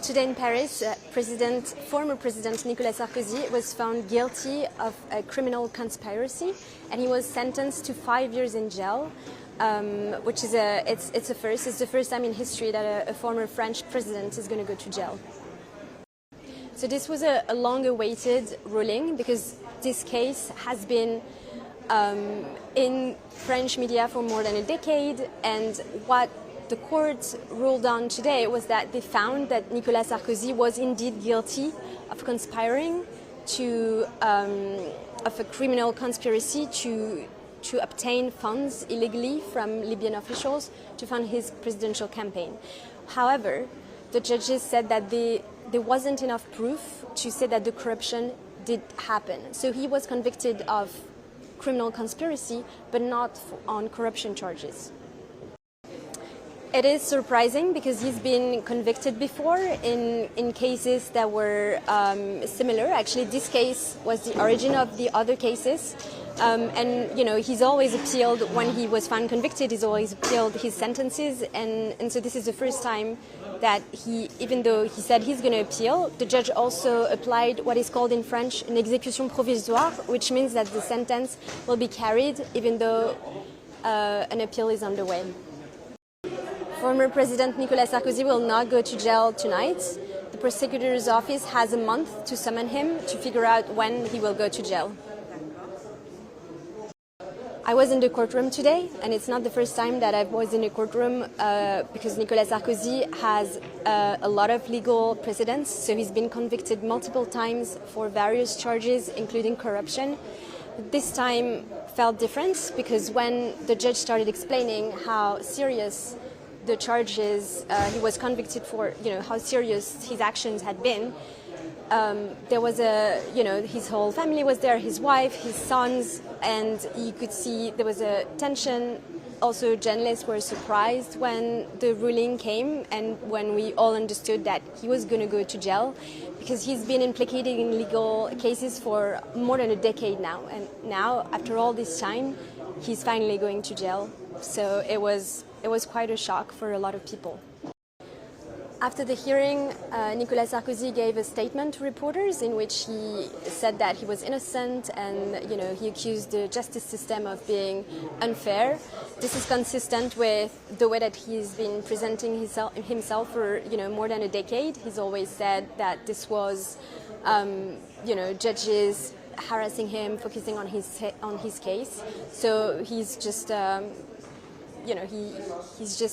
Today in Paris, former President Nicolas Sarkozy was found guilty of a criminal conspiracy, and he was sentenced to 5 years in jail, which is it's a first. It's the first time in history that a former French president is going to go to jail. So this was a long-awaited ruling because this case has been in French media for more than a decade, and what the court ruled on today was that they found that Nicolas Sarkozy was indeed guilty of conspiring of a criminal conspiracy to obtain funds illegally from Libyan officials to fund his presidential campaign. However, the judges said that there wasn't enough proof to say that the corruption did happen. So he was convicted of criminal conspiracy, but not on corruption charges. It is surprising because he's been convicted before in cases that were similar. Actually, this case was the origin of the other cases. And, you know, he's always appealed when he was found convicted, he's always appealed his sentences. And so this is the first time that even though he said he's going to appeal, the judge also applied what is called in French an exécution provisoire, which means that the sentence will be carried even though an appeal is underway. Former President Nicolas Sarkozy will not go to jail tonight. The prosecutor's office has a month to summon him to figure out when he will go to jail. I was in the courtroom today, and it's not the first time that I was in a courtroom because Nicolas Sarkozy has a lot of legal precedents. So he's been convicted multiple times for various charges, including corruption. This time felt different because when the judge started explaining how serious the charges he was convicted for, how serious his actions had been, there was his whole family was there, his wife, his sons, and you could see there was a tension. Also, journalists were surprised when the ruling came and when we all understood that he was going to go to jail because he's been implicated in legal cases for more than a decade now. And now, after all this time, he's finally going to jail. So it was quite a shock for a lot of people. After the hearing, Nicolas Sarkozy gave a statement to reporters in which he said that he was innocent and he accused the justice system of being unfair. This is consistent with the way that he's been presenting himself for more than a decade. He's always said that this was judges harassing him, focusing on his case. So he's just he's just